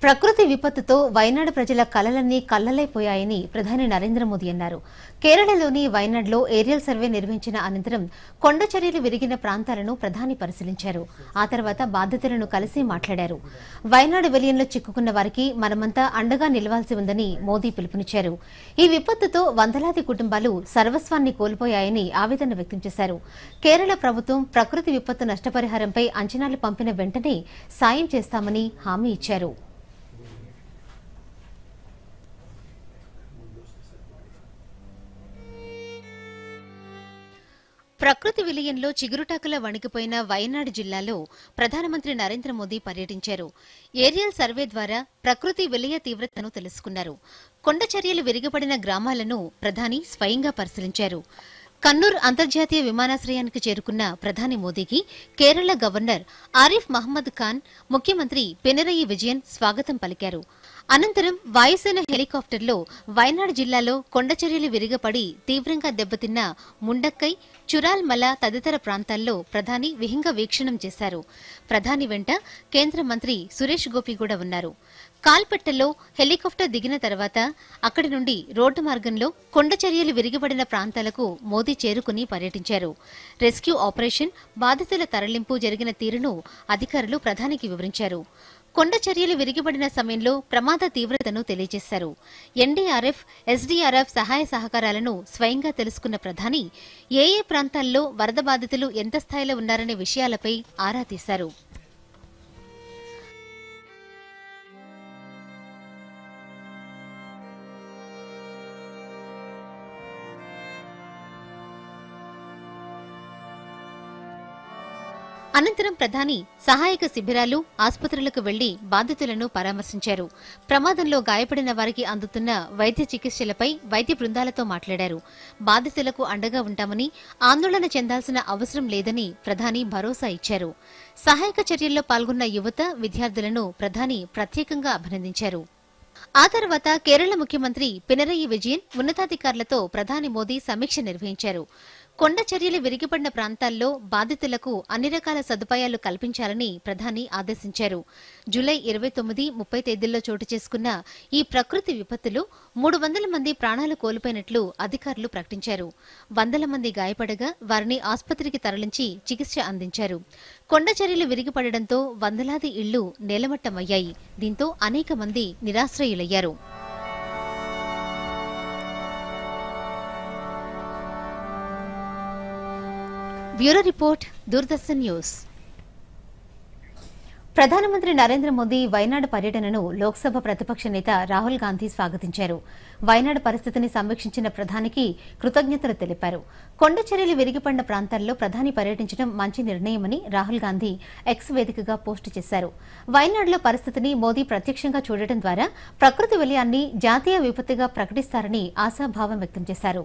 ప్రకృతి విపత్తుతో వైనాడు ప్రజల కలలన్నీ కల్లలైపోయాయని ప్రధాని నరేంద్ర మోదీ అన్నారు. కేరళలోని వైనాడ్లో ఏరియల్ సర్వే నిర్వహించిన అనంతరం కొండ చర్యలు విరిగిన ప్రాంతాలను ప్రధాని పరిశీలించారు. ఆ తర్వాత బాధితులను కలిసి మాట్లాడారు. వైనాడు విలయంలో చిక్కుకున్న వారికి మనమంతా అండగా నిలవాల్సి ఉందని మోదీ పిలుపునిచ్చారు. ఈ విపత్తుతో వందలాది కుటుంబాలు సర్వస్వాన్ని కోల్పోయాయని ఆవేదన వ్యక్తం చేశారు. కేరళ ప్రభుత్వం ప్రకృతి విపత్తు నష్టపరిహారంపై అంచనాలు పంపిన వెంటనే సాయం చేస్తామని హామీ ఇచ్చారు. ప్రకృతి విలయంలో చిగురుటాకులా వణికిపోయిన వయనాడ్ జిల్లాలో ప్రధానమంత్రి నరేంద్ర మోదీ పర్యటించారు. ఏరియల్ సర్వే ద్వారా ప్రకృతి విలయ తీవ్రతను తెలుసుకున్నారు. కొండ చర్యలు విరిగిపడిన గ్రామాలను ప్రధాని స్వయంగా పరిశీలించారు. కన్నూర్ అంతర్జాతీయ విమానాశ్రయానికి చేరుకున్న ప్రధాని మోదీకి కేరళ గవర్నర్ ఆరిఫ్ మహమ్మద్ ఖాన్, ముఖ్యమంత్రి పినరయి విజయన్ స్వాగతం పలికారు. అనంతరం వాయుసేన హెలికాప్టర్లో వయనాడ్ జిల్లాలో కొండచర్యలు విరిగపడి తీవ్రంగా దెబ్బతిన్న ముండక్కై, చురాల్మల తదితర ప్రాంతాల్లో ప్రధాని విహంగ వీక్షణం చేశారు. ప్రధాని వెంట కేంద్ర మంత్రి సురేష్ గోపి కూడా ఉన్నారు. కాల్పెట్టలో హెలికాప్టర్ దిగిన తర్వాత అక్కడి నుండి రోడ్డు మార్గంలో కొండచర్యలు విరిగిపడిన ప్రాంతాలకు మోదీ చేరుకుని పర్యటించారు. రెస్క్యూ ఆపరేషన్, బాధితుల తరలింపు జరిగిన తీరును అధికారులు ప్రధానికి వివరించారు. కొండ చర్యలు విరిగిపడిన సమయంలో ప్రమాద తీవ్రతను తెలియజేశారు. ఎన్డీఆర్ఎఫ్, ఎస్డీఆర్ఎఫ్ సహాయ సహకారాలను స్వయంగా తెలుసుకున్న ప్రధాని ఏ ప్రాంతాల్లో వరద బాధితులు ఎంత స్థాయిలో ఉన్నారనే విషయాలపై ఆరా తీశారు. అనంతరం ప్రధాని సహాయక శిబిరాలు, ఆసుపత్రులకు వెళ్లి బాధితులను పరామర్శించారు. ప్రమాదంలో గాయపడిన వారికి అందుతున్న వైద్య చికిత్సలపై వైద్య బృందాలతో మాట్లాడారు. బాధితులకు అండగా ఉంటామని, ఆందోళన చెందాల్సిన అవసరం లేదని ప్రధాని భరోసా ఇచ్చారు. సహాయక చర్యల్లో పాల్గొన్న యువత, విద్యార్థులను ప్రధాని ప్రత్యేకంగా అభినందించారు. ఆ తర్వాత కేరళ ముఖ్యమంత్రి పినరయి విజయన్ ఉన్నతాధికారులతో ప్రధాని మోదీ సమీక్ష నిర్వహించారు. కొండ చర్యలు విరిగిపడిన ప్రాంతాల్లో బాధితులకు అన్ని రకాల సదుపాయాలు కల్పించాలని ప్రధాని ఆదేశించారు. జూలై 29, 30 తేదీల్లో చోటు చేసుకున్న ఈ ప్రకృతి విపత్తులో 300 మంది ప్రాణాలు కోల్పోయినట్లు అధికారులు ప్రకటించారు. వందల మంది గాయపడగా వారిని ఆసుపత్రికి తరలించి చికిత్స అందించారు. కొండ చర్యలు విరిగిపడడంతో వందలాది ఇళ్లు నేలమట్టమయ్యాయి. దీంతో అనేక మంది నిరాశ్రయులయ్యారు. Bureau report, Doordarshan news. ప్రధానమంత్రి నరేంద్ర మోదీ వయనాడ్ పర్యటనను లోక్సభ ప్రతిపక్ష నేత రాహుల్ గాంధీ స్వాగతించారు. వయనాడ్ పరిస్థితిని సమీక్షించిన ప్రధానికి కృతజ్ఞతలు తెలిపారు. కొండ చర్యలు విరిగిపడిన ప్రాంతాల్లో ప్రధాని పర్యటించడం మంచి నిర్ణయమని రాహుల్ గాంధీ ఎక్స్ వేదికగా పోస్టు చేశారు. వయనాడ్లో పరిస్థితిని మోదీ ప్రత్యక్షంగా చూడటం ద్వారా ప్రకృతి విలయాన్ని జాతీయ విపత్తుగా ప్రకటిస్తారని ఆశాభావం వ్యక్తం చేశారు.